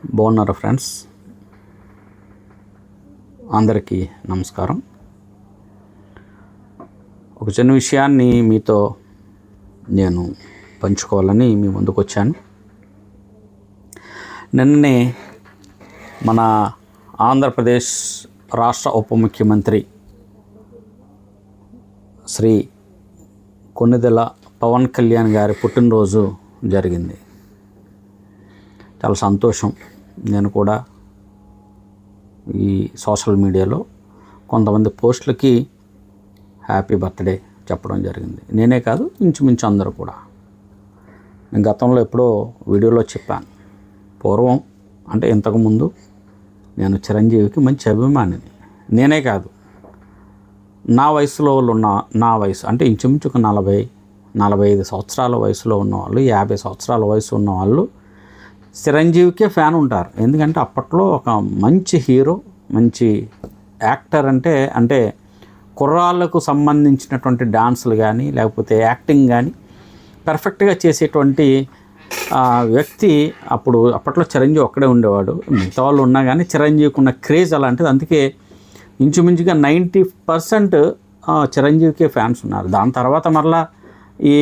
బాగున్నారా ఫ్రెండ్స్? అందరికీ నమస్కారం. ఒక చిన్న విషయాన్ని మీతో నేను పంచుకోవాలని మీ ముందుకు వచ్చాను. నిన్నే మన ఆంధ్రప్రదేశ్ రాష్ట్ర ఉప ముఖ్యమంత్రి శ్రీ కొణిదెల పవన్ కళ్యాణ్ గారి పుట్టినరోజు జరిగింది. చాలా సంతోషం. నేను కూడా ఈ సోషల్ మీడియాలో కొంతమంది పోస్టులకి హ్యాపీ బర్త్డే చెప్పడం జరిగింది. నేనే కాదు, ఇంచుమించు అందరూ కూడా. నేను గతంలో ఎప్పుడో వీడియోలో చెప్పాను. పూర్వం అంటే ఇంతకుముందు నేను చిరంజీవికి మంచి అభిమానిని. నేనే కాదు, నా వయసులో నా వయసు అంటే ఇంచుమించు ఒక 40-45 సంవత్సరాల వయసులో ఉన్నవాళ్ళు, 50 సంవత్సరాల వయసు ఉన్నవాళ్ళు చిరంజీవికే ఫ్యాన్ ఉంటారు. ఎందుకంటే అప్పట్లో ఒక మంచి హీరో, మంచి యాక్టర్ అంటే కుర్రాళ్ళకు సంబంధించినటువంటి డాన్సులు కానీ లేకపోతే యాక్టింగ్ కానీ పర్ఫెక్ట్గా చేసేటువంటి వ్యక్తి అప్పట్లో చిరంజీవి ఒక్కడే ఉండేవాడు. మిగతా వాళ్ళు ఉన్నా కానీ చిరంజీవికి ఉన్న క్రేజ్ అలాంటిది. అందుకే ఇంచుమించుగా 90% చిరంజీవికే ఫ్యాన్స్ ఉన్నారు. దాని తర్వాత మరలా ఈ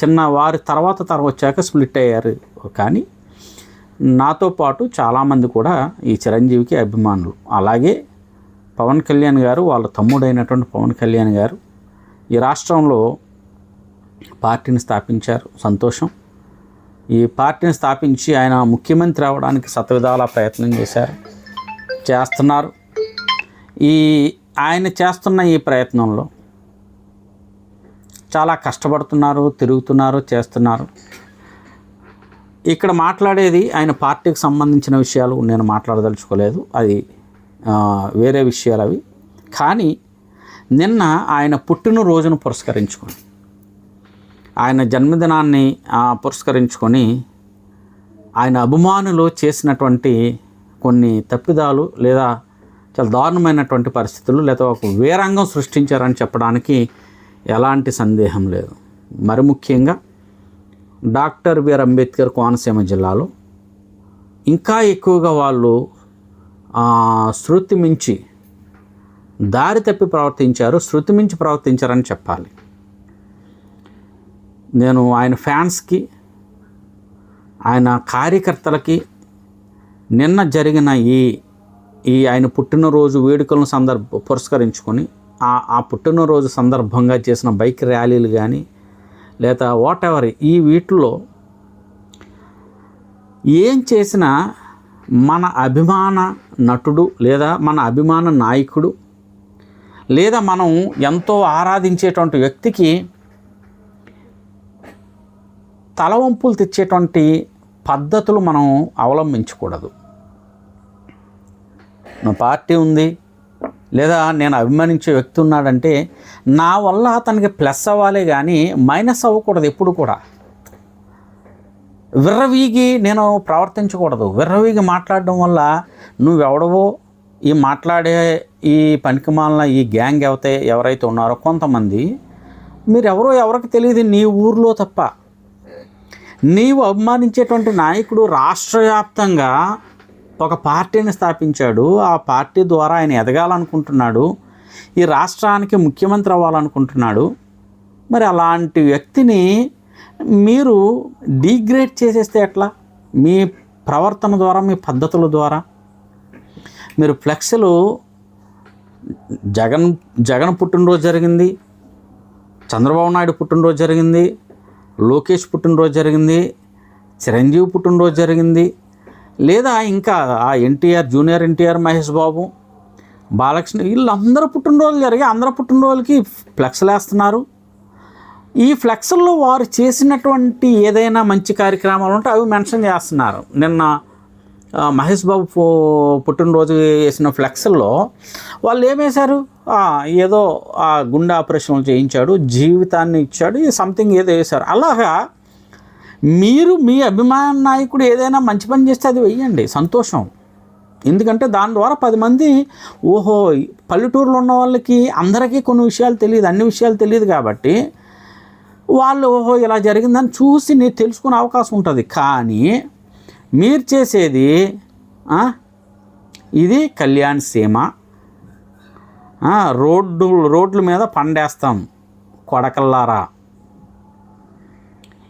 చిన్న వారి తర్వాత వచ్చాక స్ప్లిట్ అయ్యారు. కానీ నాతో పాటు చాలామంది కూడా ఈ చిరంజీవికి అభిమానులు. అలాగే పవన్ కళ్యాణ్ గారు, వాళ్ళ తమ్ముడైనటువంటి పవన్ కళ్యాణ్ గారు ఈ రాష్ట్రంలో పార్టీని స్థాపించారు. సంతోషం. ఈ పార్టీని స్థాపించి ఆయన ముఖ్యమంత్రి అవ్వడానికి శతవిధాల ప్రయత్నం చేస్తున్నారు. ఆయన చేస్తున్న ఈ ప్రయత్నంలో చాలా కష్టపడుతున్నారు, తిరుగుతున్నారు, చేస్తున్నారు. ఇక్కడ మాట్లాడేది ఆయన పార్టీకి సంబంధించిన విషయాలు నేను మాట్లాడదలుచుకోలేదు. అది వేరే విషయాలు అవి. కానీ నిన్న ఆయన పుట్టినరోజును పురస్కరించుకొని, ఆయన జన్మదినాన్ని పురస్కరించుకొని ఆయన అభిమానులు చేసినటువంటి కొన్ని తప్పిదాలు లేదా చాలా దారుణమైనటువంటి పరిస్థితులు లేదా ఒక వీరంగం సృష్టించారని చెప్పడానికి ఎలాంటి సందేహం లేదు. మరి ముఖ్యంగా డాక్టర్ బిఆర్ అంబేద్కర్ కోనసీమ జిల్లాలో ఇంకా ఎక్కువగా వాళ్ళు శృతి మించి దారి తప్పి ప్రవర్తించారు, శృతి మించి ప్రవర్తించారని చెప్పాలి. నేను ఆయన ఫ్యాన్స్కి, ఆయన కార్యకర్తలకి నిన్న జరిగిన ఈ ఆయన పుట్టినరోజు వేడుకలను పురస్కరించుకొని ఆ పుట్టినరోజు సందర్భంగా చేసిన బైక్ ర్యాలీలు కానీ లేదా వాట్ ఎవర్ ఈ వీటిలో ఏం చేసినా మన అభిమాన నటుడు లేదా మన అభిమాన నాయకుడు లేదా మనం ఎంతో ఆరాధించేటువంటి వ్యక్తికి తలవంపులు తెచ్చేటువంటి పద్ధతులు మనం అవలంబించకూడదు. నా పార్టీ ఉంది లేదా నేను అభిమానించే వ్యక్తి ఉన్నాడంటే నా వల్ల అతనికి ప్లస్ అవ్వాలే కానీ మైనస్ అవ్వకూడదు. ఎప్పుడు కూడా విర్రవీగి నేను ప్రవర్తించకూడదు. విర్రవీగి మాట్లాడడం వల్ల నువ్వెవడవో ఈ మాట్లాడే ఈ పనికిమాలిన ఈ గ్యాంగ్ ఎవరైతే ఉన్నారో కొంతమంది, ఎవరికి తెలియదు నీ ఊర్లో తప్ప. నీవు అభిమానించేటువంటి నాయకుడు రాష్ట్ర వ్యాప్తంగా ఒక పార్టీని స్థాపించాడు. ఆ పార్టీ ద్వారా ఆయన ఎదగాలనుకుంటున్నాడు, ఈ రాష్ట్రానికి ముఖ్యమంత్రి అవ్వాలనుకుంటున్నాడు. మరి అలాంటి వ్యక్తిని మీరు డీగ్రేడ్ చేసేస్తే ఎట్లా? మీ ప్రవర్తన ద్వారా, మీ పద్ధతుల ద్వారా మీరు ఫ్లెక్స్లు జగన్ పుట్టినరోజు జరిగింది, చంద్రబాబు నాయుడు పుట్టినరోజు జరిగింది, లోకేష్ పుట్టినరోజు జరిగింది, చిరంజీవి పుట్టినరోజు జరిగింది, లేదా ఇంకా ఎన్టీఆర్, జూనియర్ ఎన్టీఆర్, మహేష్ బాబు, బాలకృష్ణ వీళ్ళందరూ పుట్టినరోజులు జరిగి అందరూ పుట్టినరోజులకి ఫ్లెక్స్లు వేస్తున్నారు. ఈ ఫ్లెక్స్ల్లో వారు చేసినటువంటి ఏదైనా మంచి కార్యక్రమాలు ఉంటే అవి మెన్షన్ చేస్తున్నారు. నిన్న మహేష్ బాబు పుట్టినరోజు వేసిన ఫ్లెక్స్ల్లో వాళ్ళు ఏమేశారు? ఏదో గుండె ఆపరేషన్లు చేయించాడు, జీవితాన్ని ఇచ్చాడు, సంథింగ్ ఏదో వేశారు. అలాగా మీరు మీ అభిమాన నాయకుడు ఏదైనా మంచి పని చేస్తే అది వెయ్యండి, సంతోషం. ఎందుకంటే దాని ద్వారా 10 మంది ఓహో, పల్లెటూరులో ఉన్న వాళ్ళకి అందరికీ కొన్ని విషయాలు తెలియదు, అన్ని విషయాలు తెలియదు కాబట్టి వాళ్ళు ఓహో ఇలా జరిగిందని చూసి నేను తెలుసుకునే అవకాశం ఉంటుంది. కానీ మీరు చేసేది ఇది కళ్యాణ్ సీమ, రోడ్ల మీద పండేస్తాం కొడకల్లారా.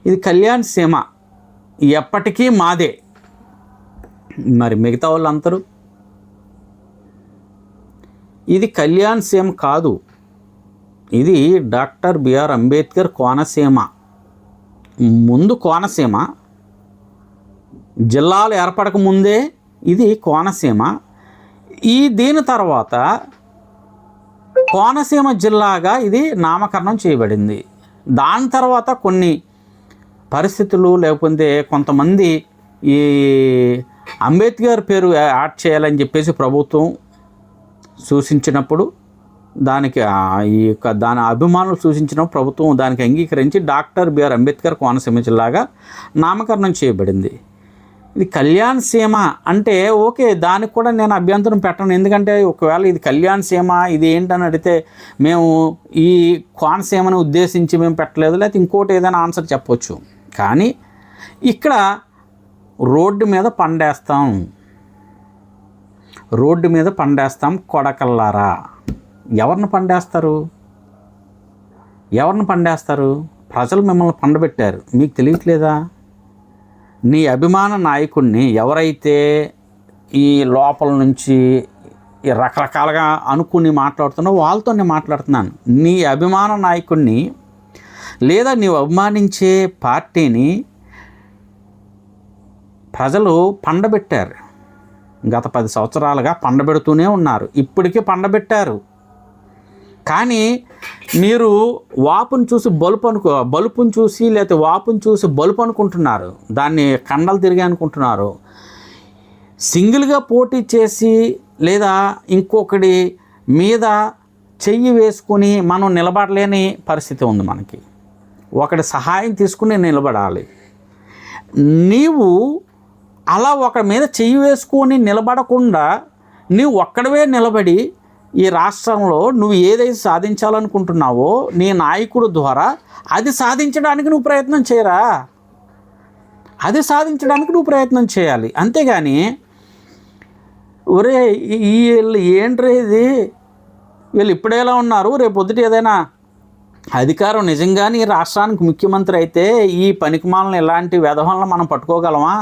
ఇది కళ్యాణ్ సీమ ఎప్పటికీ మాదే. మరి మిగతా వాళ్ళందరూ ఇది కళ్యాణ్ సీమ కాదు, ఇది డాక్టర్ బిఆర్ అంబేద్కర్ కోనసీమ. ముందు కోనసీమ, జిల్లాలు ఏర్పడక ముందే ఇది కోనసీమ. దీని తర్వాత కోనసీమ జిల్లాగా ఇది నామకరణం చేయబడింది. దాని తర్వాత కొన్ని పరిస్థితులు లేకపోతే కొంతమంది ఈ అంబేద్కర్ పేరు యాడ్ చేయాలని చెప్పేసి ప్రభుత్వం సూచించినప్పుడు, దానికి దాని అభిమానులు సూచించినప్పుడు ప్రభుత్వం దానికి అంగీకరించి డాక్టర్ బిఆర్ అంబేద్కర్ కోనసీమ జిల్లాగా నామకరణం చేయబడింది. ఇది కళ్యాణ్ సీమ అంటే ఓకే, దానికి కూడా నేను అభ్యంతరం పెట్టను. ఎందుకంటే ఒకవేళ ఇది కళ్యాణ్ సీమ ఇది ఏంటని అడిగితే మేము ఈ కోనసీమను ఉద్దేశించి మేము పెట్టలేదు, లేకపోతే ఇంకోటి ఏదైనా ఆన్సర్ చెప్పవచ్చు. కానీ ఇక్కడ రోడ్డు మీద పండేస్తాం కొడకల్లారా. ఎవరిని పండేస్తారు? ప్రజలు మిమ్మల్ని పండబెట్టారు, మీకు తెలియట్లేదా? నీ అభిమాన నాయకుడిని ఎవరైతే ఈ లోపల నుంచి రకరకాలుగా అనుకుని మాట్లాడుతున్నావు వాళ్ళతో నేను మాట్లాడుతున్నాను. నీ అభిమాన నాయకుడిని లేదా నీవు అభిమానించే పార్టీని ప్రజలు పండబెట్టారు. గత 10 సంవత్సరాలుగా పండబెడుతూనే ఉన్నారు, ఇప్పటికీ పండబెట్టారు. కానీ మీరు వాపును చూసి బలుపును చూసి లేకపోతే వాపును చూసి బలుపు అనుకుంటున్నారు, దాన్ని కండలు తిరిగి అనుకుంటున్నారు. సింగిల్గా పోటీ చేసి లేదా ఇంకొకటి మీద చెయ్యి వేసుకుని మనం నిలబడలేని పరిస్థితి ఉంది మనకి. ఒకటి సహాయం తీసుకుని నిలబడాలి. నీవు అలా ఒకరి మీద చెయ్యి వేసుకొని నిలబడకుండా నీవు ఒక్కడవే నిలబడి ఈ రాష్ట్రంలో నువ్వు ఏదైతే సాధించాలనుకుంటున్నావో నీ నాయకుడు ద్వారా అది సాధించడానికి నువ్వు ప్రయత్నం చేయరా. అది సాధించడానికి నువ్వు ప్రయత్నం చేయాలి. అంతేగాని ఒరే వీళ్ళు ఏంట్రీ ఇది, వీళ్ళు ఇప్పుడేలా ఉన్నారు, రేపు పొద్దుట ఏదైనా అధికారం నిజంగానే ఈ రాష్ట్రానికి ముఖ్యమంత్రి అయితే ఈ పనికిమాలను ఇలాంటి వ్యవహారాలను మనం పట్టుకోగలమా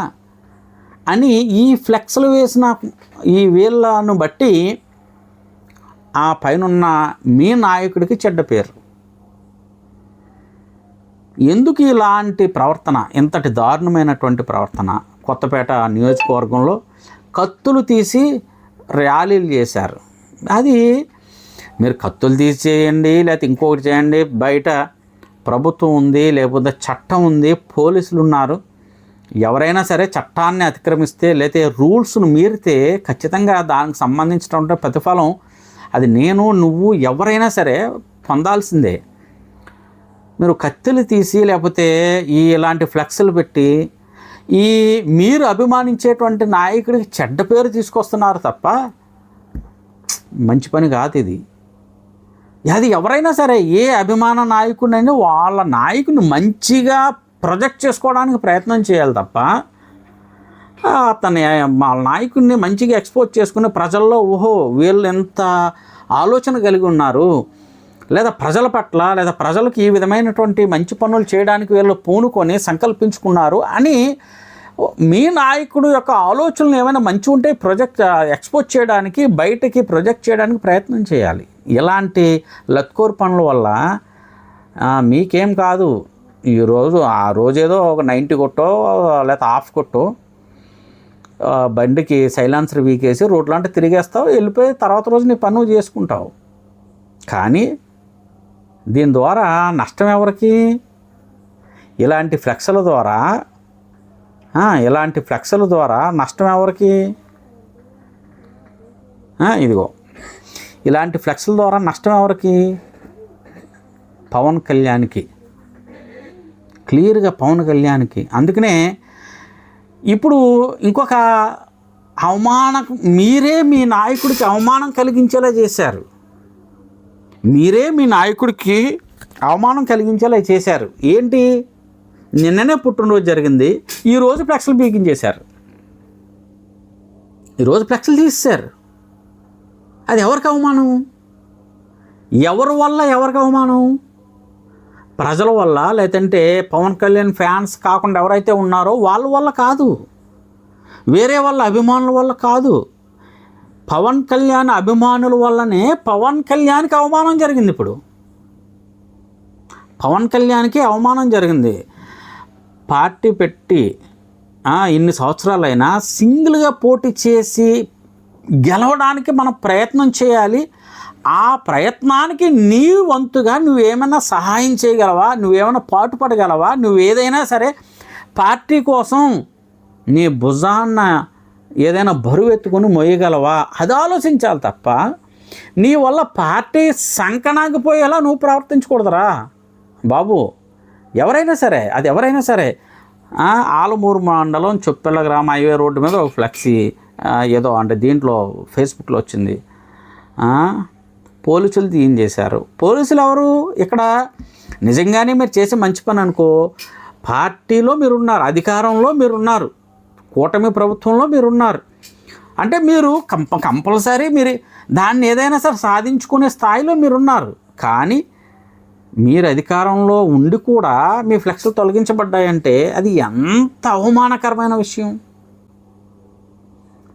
అని ఈ ఫ్లెక్స్లు వేసిన ఈ వీళ్ళను బట్టి ఆ పైనున్న మీ నాయకుడికి చెడ్డ పేరు. ఎందుకు ఇలాంటి ప్రవర్తన, ఇంతటి దారుణమైనటువంటి ప్రవర్తన? కొత్తపేట నియోజకవర్గంలో కత్తులు తీసి ర్యాలీలు చేశారు. అది మీరు కత్తులు తీసి చేయండి, లేకపోతే ఇంకొకటి చేయండి, బయట ప్రభుత్వం ఉంది, లేకపోతే చట్టం ఉంది, పోలీసులు ఉన్నారు. ఎవరైనా సరే చట్టాన్ని అతిక్రమిస్తే లేకపోతే రూల్స్ను మీరితే ఖచ్చితంగా దానికి సంబంధించినటువంటి ప్రతిఫలం అది నేను నువ్వు ఎవరైనా సరే పొందాల్సిందే. మీరు కత్తులు తీసి లేకపోతే ఇలాంటి ఫ్లెక్స్లు పెట్టి మీరు అభిమానించేటువంటి నాయకుడికి చెడ్డ పేరు తీసుకొస్తున్నారు తప్ప మంచి పని కాదు ఇది. అది ఎవరైనా సరే ఏ అభిమాన నాయకుడినైనా వాళ్ళ నాయకుడిని మంచిగా ప్రొజెక్ట్ చేసుకోవడానికి ప్రయత్నం చేయాలి తప్ప అతని వాళ్ళ నాయకుడిని మంచిగా ఎక్స్పోజ్ చేసుకుని ప్రజల్లో ఓహో వీళ్ళు ఎంత ఆలోచన కలిగి ఉన్నారు, లేదా ప్రజల పట్ల లేదా ప్రజలకు ఈ విధమైనటువంటి మంచి పనులు చేయడానికి వీళ్ళు పూనుకొని సంకల్పించుకున్నారు అని మీ నాయకుడు యొక్క ఆలోచనలు ఏమైనా మంచి ఉంటే ఎక్స్పోజ్ చేయడానికి బయటకి ప్రొజెక్ట్ చేయడానికి ప్రయత్నం చేయాలి. ఇలాంటి లత్కోర్ పనుల వల్ల మీకేం కాదు, ఆ రోజేదో ఒక 90 కొట్టో లేకపోతే హాఫ్ కొట్టో బండికి సైలెన్సర్ వీకేసి రోడ్లంటే తిరిగేస్తావు, వెళ్ళిపోయి తర్వాత రోజు నీ పన్ను చేసుకుంటావు. కానీ దీని ద్వారా నష్టం ఎవరికి? ఇలాంటి ఫ్లెక్స్ల ద్వారా నష్టం ఎవరికి? ఇదిగో ఇలాంటి ఫ్లెక్స్ల ద్వారా నష్టం ఎవరికి? పవన్ కళ్యాణ్కి, క్లియర్గా పవన్ కళ్యాణ్కి. అందుకనే ఇప్పుడు ఇంకొక అవమానం, మీరే మీ నాయకుడికి అవమానం కలిగించేలా చేశారు. మీరే మీ నాయకుడికి అవమానం కలిగించేలా చేశారు. ఏంటి? నిన్ననే పుట్టినరోజు జరిగింది, ఈరోజు ఫ్లెక్స్లు బీకించేశారు. ఈరోజు ఫ్లెక్స్లు తీసేశారు. అది ఎవరికి అవమానం? ఎవరి వల్ల ఎవరికి అవమానం? ప్రజల వల్ల, లేదంటే పవన్ కళ్యాణ్ ఫ్యాన్స్ కాకుండా ఎవరైతే ఉన్నారో వాళ్ళ వల్ల కాదు, వేరే వాళ్ళ అభిమానుల వల్ల కాదు. పవన్ కళ్యాణ్ అభిమానుల వల్లనే పవన్ కళ్యాణ్కి అవమానం జరిగింది. ఇప్పుడు పవన్ కళ్యాణ్కి అవమానం జరిగింది. పార్టీ పెట్టి ఇన్ని సంవత్సరాలైనా సింగిల్గా పోటీ చేసి గెలవడానికి మనం ప్రయత్నం చేయాలి. ఆ ప్రయత్నానికి నీ వంతుగా నువ్వేమైనా సహాయం చేయగలవా? నువ్వేమైనా పాటుపడగలవా? నువ్వేదైనా సరే పార్టీ కోసం నీ భుజాన్న ఏదైనా బరువు ఎత్తుకొని మోయగలవా? అది ఆలోచించాలి తప్ప నీ వల్ల పార్టీ సంకనాగిపోయేలా నువ్వు ప్రవర్తించకూడదురా బాబు. ఎవరైనా సరే, అది ఎవరైనా సరే. ఆలమూరు మండలం చొప్పెళ్ళ గ్రామ హైవే రోడ్డు మీద ఒక ఫ్లెక్సీ ఏదో అంటే దీంట్లో ఫేస్బుక్లో వచ్చింది. పోలీసులు ఏం చేశారు? పోలీసులు ఎవరు? ఇక్కడ నిజంగానే మీరు చేసే మంచి పని అనుకో, పార్టీలో మీరున్నారు, అధికారంలో మీరున్నారు, కూటమి ప్రభుత్వంలో మీరున్నారు అంటే మీరు కంపల్సరీ మీరు దాన్ని ఏదైనా సరే సాధించుకునే స్థాయిలో మీరున్నారు. కానీ మీరు అధికారంలో ఉండి కూడా మీ ఫ్లెక్స్లు తొలగించబడ్డాయంటే అది ఎంత అవమానకరమైన విషయం.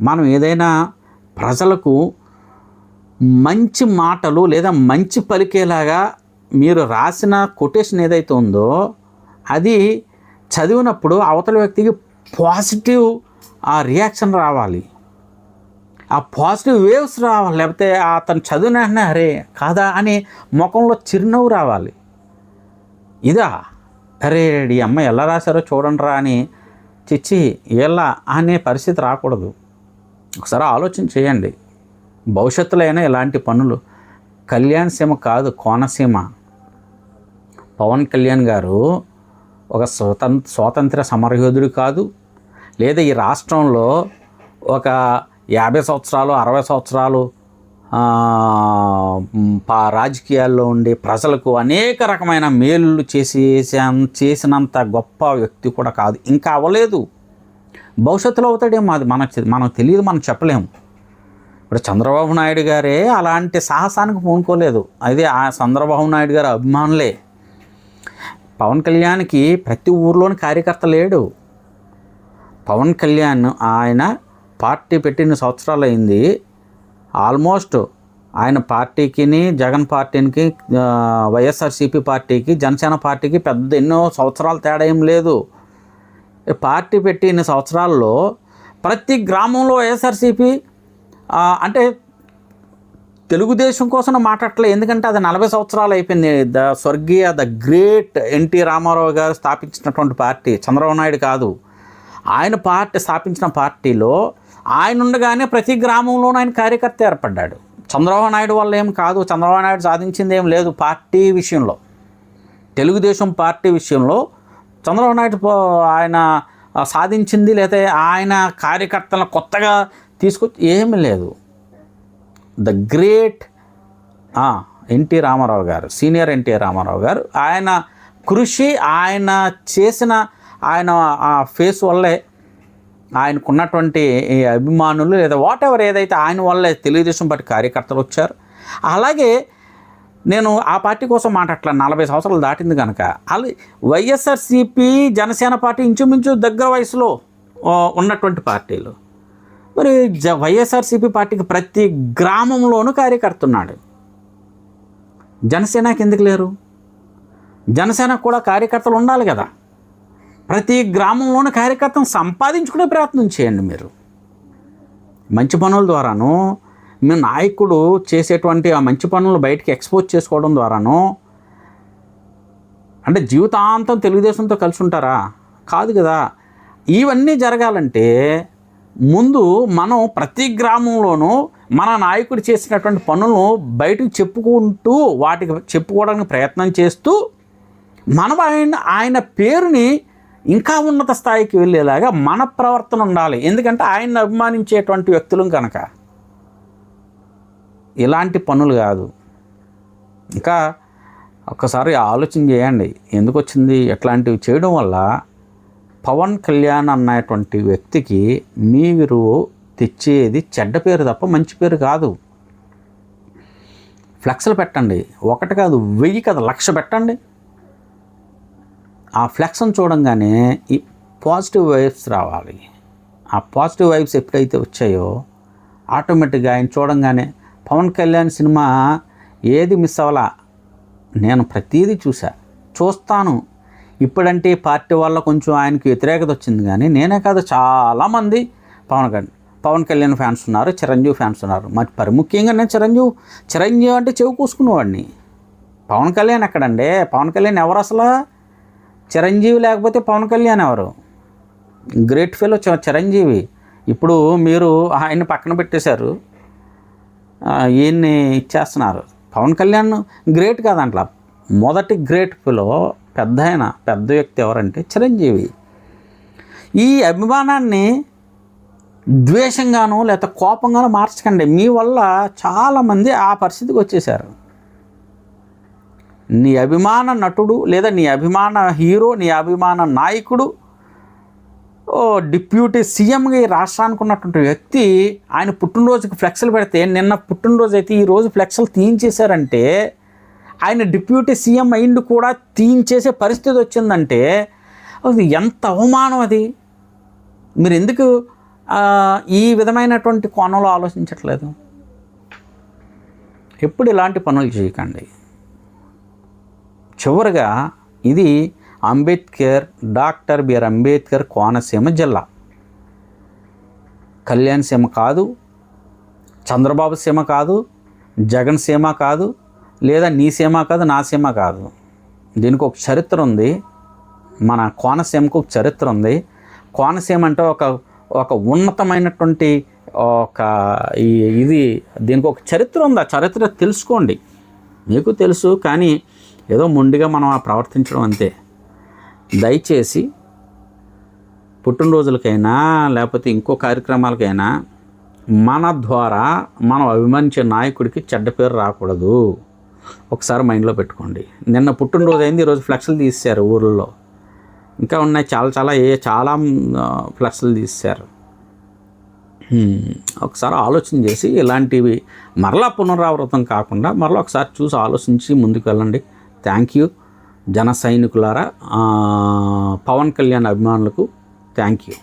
మనం ఏదైనా ప్రజలకు మంచి మాటలు లేదా మంచి పలికేలాగా మీరు రాసిన కొటేషన్ ఏదైతే ఉందో అది చదివినప్పుడు అవతల వ్యక్తికి పాజిటివ్ రియాక్షన్ రావాలి, ఆ పాజిటివ్ వేవ్స్ రావాలి. లేకపోతే అతను చదివిన వెంటనే అరే కాదా అని ముఖంలో చిరునవ్వు రావాలి. ఇదా అరే ఈ అమ్మాయి ఎలా రాశారో చూడండి రా అని చిచ్చి ఎలా అనే పరిస్థితి రాకూడదు. ఒకసారి ఆలోచన చేయండి. భవిష్యత్తులో అయినా ఇలాంటి పనులు. కళ్యాణ్ సీమ కాదు, కోనసీమ. పవన్ కళ్యాణ్ గారు ఒక స్వాతంత్ర సమరయోధుడు కాదు, లేదా ఈ రాష్ట్రంలో ఒక 50 సంవత్సరాలు 60 సంవత్సరాలు రాజకీయాల్లో ఉండి ప్రజలకు అనేక రకమైన మేలు చేసినంత గొప్ప వ్యక్తి కూడా కాదు, ఇంకా అవ్వలేదు. భవిష్యత్తులో అవుతాడేమో, అది మనకు తెలియదు, మనం చెప్పలేము. ఇప్పుడు చంద్రబాబు నాయుడు గారే అలాంటి సాహసానికి పూనుకోలేదు. అదే ఆ చంద్రబాబు నాయుడు గారు అభిమానులే. పవన్ కళ్యాణ్కి ప్రతి ఊర్లోని కార్యకర్త లేడు. పవన్ కళ్యాణ్ ఆయన పార్టీ పెట్టిన సంవత్సరాలు అయింది. ఆల్మోస్ట్ ఆయన పార్టీకి, జగన్ పార్టీకి, వైఎస్ఆర్సీపీ పార్టీకి, జనసేన పార్టీకి పెద్ద ఎన్నో సంవత్సరాలు తేడా ఏం లేదు. పార్టీ పెట్టి ఇన్ని సంవత్సరాల్లో ప్రతి గ్రామంలో వైఎస్ఆర్సీపీ అంటే తెలుగుదేశం కోసం మాట్లాడలే, ఎందుకంటే అది 40 సంవత్సరాలు అయిపోయింది. స్వర్గీయ ద గ్రేట్ ఎన్టీ రామారావు గారు స్థాపించినటువంటి పార్టీ, చంద్రబాబు నాయుడు కాదు. ఆయన పార్టీ స్థాపించిన పార్టీలో ఆయన ఉండగానే ప్రతి గ్రామంలోనూ ఆయన కార్యకర్త ఏర్పడ్డాడు. చంద్రబాబు నాయుడు వల్ల ఏం కాదు, చంద్రబాబు నాయుడు సాధించింది ఏం లేదు పార్టీ విషయంలో. తెలుగుదేశం పార్టీ విషయంలో చంద్రబాబు నాయుడు ఆయన సాధించింది లేదా ఆయన కార్యకర్తలను కొత్తగా తీసుకొచ్చి ఏమీ లేదు. ద గ్రేట్ ఎన్టీ రామారావు గారు, సీనియర్ ఎన్టీ రామారావు గారు, ఆయన కృషి, ఆయన చేసిన ఆయన ఆ ఫేస్ వల్లే ఆయనకున్నటువంటి అభిమానులు లేదా వాట్ ఎవర్ ఏదైతే ఆయన వల్లే తెలుగుదేశం పార్టీ కార్యకర్తలు వచ్చారు. అలాగే నేను ఆ పార్టీ కోసం మాట్లాడలే, 40 సంవత్సరాలు దాటింది కనుక. అలా వైఎస్ఆర్సీపీ, జనసేన పార్టీ ఇంచుమించు దగ్గర వయసులో ఉన్నటువంటి పార్టీలు. మరి వైఎస్ఆర్సీపీ పార్టీకి ప్రతి గ్రామంలోనూ కార్యకర్త ఉన్నాడు. జనసేనకి ఎందుకు లేరు? జనసేనకు కూడా కార్యకర్తలు ఉండాలి కదా. ప్రతి గ్రామంలోని కార్యకర్తను సంపాదించుకునే ప్రయత్నం చేయండి. మీరు మంచి పనుల ద్వారాను, మీ నాయకుడు చేసేటువంటి ఆ మంచి పనులు బయటికి ఎక్స్పోజ్ చేసుకోవడం ద్వారాను అంటే జీవితాంతం తెలుగుదేశంతో కలిసి ఉంటారా? కాదు కదా. ఇవన్నీ జరగాలంటే ముందు మనం ప్రతి గ్రామంలోనూ మన నాయకుడు చేసినటువంటి పనులను బయటకు చెప్పుకుంటూ వాటికి చెప్పుకోవడానికి ప్రయత్నం చేస్తూ మనం ఆయన పేరుని ఇంకా ఉన్నత స్థాయికి వెళ్ళేలాగా మన ప్రవర్తన ఉండాలి. ఎందుకంటే ఆయన్ని అభిమానించేటువంటి వ్యక్తులు కనుక ఇలాంటి పనులు కాదు. ఇంకా ఒక్కసారి ఆలోచన చేయండి, ఎందుకు వచ్చింది ఎట్లాంటివి చేయడం వల్ల. పవన్ కళ్యాణ్ అన్నటువంటి వ్యక్తికి మీరు తెచ్చేది చెడ్డ పేరు తప్ప మంచి పేరు కాదు. ఫ్లెక్స్లు పెట్టండి, ఒకటి కాదు 1000 కాదు 1,00,000 పెట్టండి. ఆ ఫ్లెక్స్ని చూడంగానే ఈ పాజిటివ్ వైబ్స్ రావాలి. ఆ పాజిటివ్ వైబ్స్ ఎప్పుడైతే వచ్చాయో ఆటోమేటిక్గా ఆయన చూడంగానే పవన్ కళ్యాణ్ సినిమా ఏది మిస్ అవ్వాలా, నేను ప్రతీదీ చూస్తాను. ఇప్పుడంటే పార్టీ వల్ల కొంచెం ఆయనకి వ్యతిరేకత వచ్చింది, కానీ నేనే కాదు చాలామంది పవన్ కళ్యాణ్ ఫ్యాన్స్ ఉన్నారు, చిరంజీవి ఫ్యాన్స్ ఉన్నారు. మరి ముఖ్యంగా నేను చిరంజీవి అంటే చెవి కూసుకునేవాడిని. పవన్ కళ్యాణ్ ఎక్కడండి? పవన్ కళ్యాణ్ ఎవరు అసలు? చిరంజీవి లేకపోతే పవన్ కళ్యాణ్ ఎవరు? Great fellow Chiranjeevi. ఇప్పుడు మీరు ఆయన్ని పక్కన పెట్టేశారు, ఈయన్ని ఇచ్చేస్తున్నారు. పవన్ కళ్యాణ్ గ్రేట్ కాదంట్లా, మొదటి గ్రేట్ ఫెలో పెద్ద వ్యక్తి ఎవరంటే చిరంజీవి. ఈ అభిమానాన్ని ద్వేషంగానో లేకపోతే కోపంగానో మార్చకండి. మీ వల్ల చాలామంది ఆ పరిస్థితికి వచ్చేసారు. నీ అభిమాన నటుడు లేదా నీ అభిమాన హీరో, నీ అభిమాన నాయకుడు, డిప్యూటీ సీఎంగా ఈ రాష్ట్రానికి ఉన్నటువంటి వ్యక్తి ఆయన పుట్టినరోజుకి ఫ్లెక్స్లు పెడితే, నిన్న పుట్టినరోజు అయితే ఈరోజు ఫ్లెక్స్లు తీయించేశారంటే, ఆయన డిప్యూటీ సీఎం అయింది కూడా తీయించేసే పరిస్థితి వచ్చిందంటే అది ఎంత అవమానం. అది మీరు ఎందుకు ఈ విధమైనటువంటి కోణంలో ఆలోచించట్లేదు? ఎప్పుడు ఇలాంటి పనులు చేయకండి. చివరిగా ఇది డాక్టర్ బిఆర్ అంబేద్కర్ కోనసీమ జిల్లా. కళ్యాణ్ సీమ కాదు, చంద్రబాబు సీమ కాదు, జగన్ సీమ కాదు, లేదా నీ సీమ కాదు, నా సీమ కాదు. దీనికి ఒక చరిత్ర ఉంది. మన కోనసీమకు ఒక చరిత్ర ఉంది. కోనసీమ అంటే ఒక ఉన్నతమైనటువంటి దీనికి ఒక చరిత్ర ఉంది. ఆ చరిత్ర తెలుసుకోండి. మీకు తెలుసు, కానీ ఏదో మొండిగా మనం ప్రవర్తించడం అంతే. దయచేసి పుట్టినరోజులకైనా లేకపోతే ఇంకో కార్యక్రమాలకైనా మన ద్వారా మనం అభిమానించే నాయకుడికి చెడ్డ పేరు రాకూడదు. ఒకసారి మైండ్లో పెట్టుకోండి. నిన్న పుట్టినరోజు అయింది, ఈరోజు ఫ్లెక్స్లు తీశారు ఊళ్ళో. ఇంకా ఉన్నాయి చాలా ఫ్లెక్స్లు తీశారు. ఒకసారి ఆలోచన చేసి ఇలాంటివి మరలా పునరావృతం కాకుండా మరలా ఒకసారి చూసి ఆలోచించి ముందుకు వెళ్ళండి. థ్యాంక్ యూ జన సైనికులారా, పవన్ కళ్యాణ్ అభిమానులకు థ్యాంక్ యూ.